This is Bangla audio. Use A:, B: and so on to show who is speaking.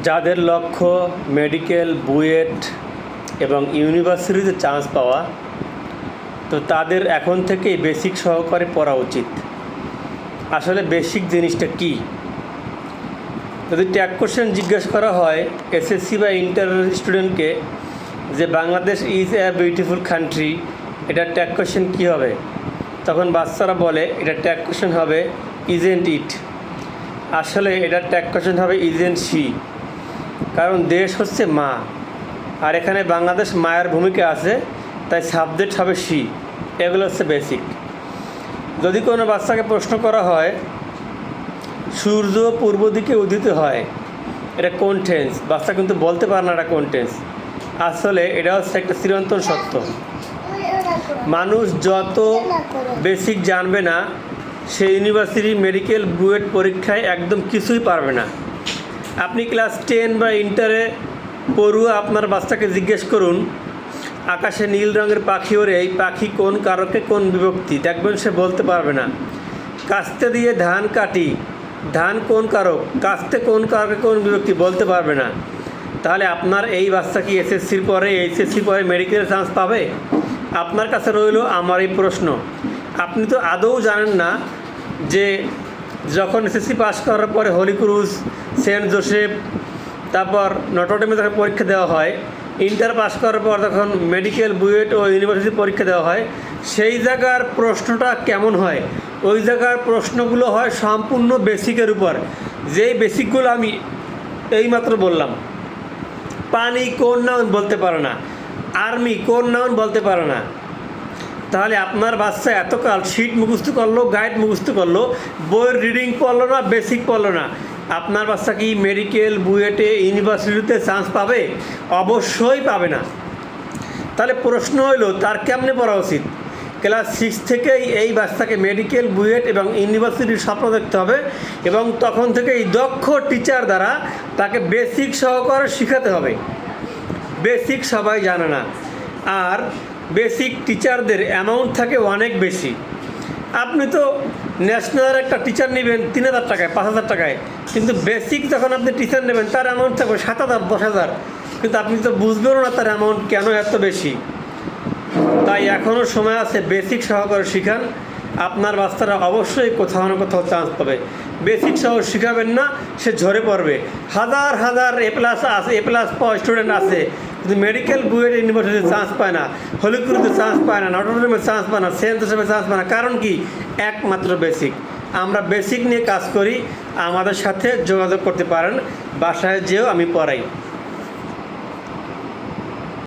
A: যাদের লক্ষ্য মেডিকেল, বুয়েট এবং ইউনিভার্সিটিতে চান্স পাওয়া, তো তাদের এখন থেকেই বেসিক সহকারে পড়া উচিত। আসলে বেসিক জিনিসটা কি? যদি ট্যাগ কোশ্চেন জিজ্ঞেস করা হয় এসএসসি বা ইন্টার স্টুডেন্টকে যে Bangladesh is a beautiful country, এটা ট্যাগ কোশ্চেন কী হবে? তখন বাচ্চারা বলে এটা ট্যাগ কোশ্চেন হবে ইজেন্ট ইট। আসলে এটা ট্যাগ কোশ্চেন হবে ইজেন্ট শি। কারণ দেশ হচ্ছে মা, আর এখানে বাংলাদেশ মায়ের ভূমিকা আছে, তাই সাবজেক্ট হবে শি। এগুলো হচ্ছে বেসিক। যদি কোনো বাচ্চাকে প্রশ্ন করা হয় সূর্য পূর্ব দিকে উদিত হয়, এটা কোন টেন্স? বাচ্চা কিন্তু বলতে পারে না এটা কোন টেন্স। আসলে এটা হচ্ছে একটা চিরন্তন সত্য। মানুষ যত বেসিক জানবে না, সে ইউনিভার্সিটি, মেডিকেল, বুয়েট পরীক্ষায় একদম কিছুই পারবে না। আপনি ক্লাস 10 বা ইন্টারে পড়ুয়া আপনার বাচ্চাকে জিজ্ঞেস করুন আকাশে নীল রঙের পাখি ওড়ে, এই পাখি কোন কারকে কোন বিভক্তি, দেখবেন সে বলতে পারবে না। কাস্তে দিয়ে ধান কাটি, ধান কোন কারক, কাস্তে কোন কারকে কোন বিভক্তি, বলতে পারবে না। তাহলে আপনার এই বাচ্চা কি এসএসসির পরে, এইচএসসির পরে মেডিকেলের চান্স পাবে? আপনার কাছে রইল আমার এই প্রশ্ন, আপনি তো আদৌ জানেন না যে যখন এসএসসি পাস করার পরে হলি ক্রুজ, সেন্ট জোসেফ, তারপর নটরডেমে যখন পরীক্ষা দেওয়া হয়, ইন্টার পাস করার পর যখন মেডিকেল, বুয়েট ও ইউনিভার্সিটি পরীক্ষা দেওয়া হয়, সেই জায়গার প্রশ্নটা কেমন হয়? ওই জায়গার প্রশ্নগুলো হয় সম্পূর্ণ বেসিকের উপর, যেই বেসিকগুলো আমি এইমাত্র বললাম। পানি কোন নাউন বলতে পারে না, আর্মি কোন নাউন বলতে পারে না। তাহলে আপনার বাচ্চা এতকাল শিট মুখস্থ করলো, গাইড মুখস্থ করলো, বইয়ের রিডিং পড়লো না, বেসিক পড়লো না, আপনার বাচ্চা কি মেডিকেল, বুয়েটে, ইউনিভার্সিটিতে চান্স পাবে? অবশ্যই পাবে না। তাহলে প্রশ্ন হলো তার কেমনে পড়া উচিত? ক্লাস 6 থেকেই এই বাচ্চাকে মেডিকেল, বুয়েট এবং ইউনিভার্সিটির স্বপ্ন দেখতে হবে, এবং তখন থেকেই দক্ষ টিচার দ্বারা তাকে বেসিক সহকারে শেখাতে হবে। বেসিক সবাই জানে না, আর বেসিক টিচারদের অ্যামাউন্ট থাকে অনেক বেশি। আপনি তো ন্যাশনাল একটা টিচার নেবেন 3000 টাকায়, 5000 টাকায়, কিন্তু বেসিক যখন আপনি টিচার নেবেন তার অ্যামাউন্ট থাকবে 7000, 10000, কিন্তু আপনি তো বুঝবেনও না তার অ্যামাউন্ট কেন এত বেশি। তাই এখনও সময় আছে, বেসিক সহকারে শিখান। আপনার বাচ্চারা অবশ্যই কোথাও না কোথাও চান্স পাবে। বেসিক সহ শিখাবেন না, সে ঝরে পড়বে। হাজার হাজার এ প্লাস পাওয়া স্টুডেন্ট আছে, কিন্তু মেডিকেল, বুয়েট, ইউনিভার্সিটিতে চান্স পায় না, হলিক্রুজে চান্স পায় না, নটরডেমে চান্স পায় না, সেন্ট জোসেফে চান্স পায় না। কারণ কি? একমাত্র বেসিক। আমরা বেসিক নিয়ে কাজ করি, আমাদের সাথে যোগাযোগ করতে পারেন, বাসায় যেও আমি পড়াই।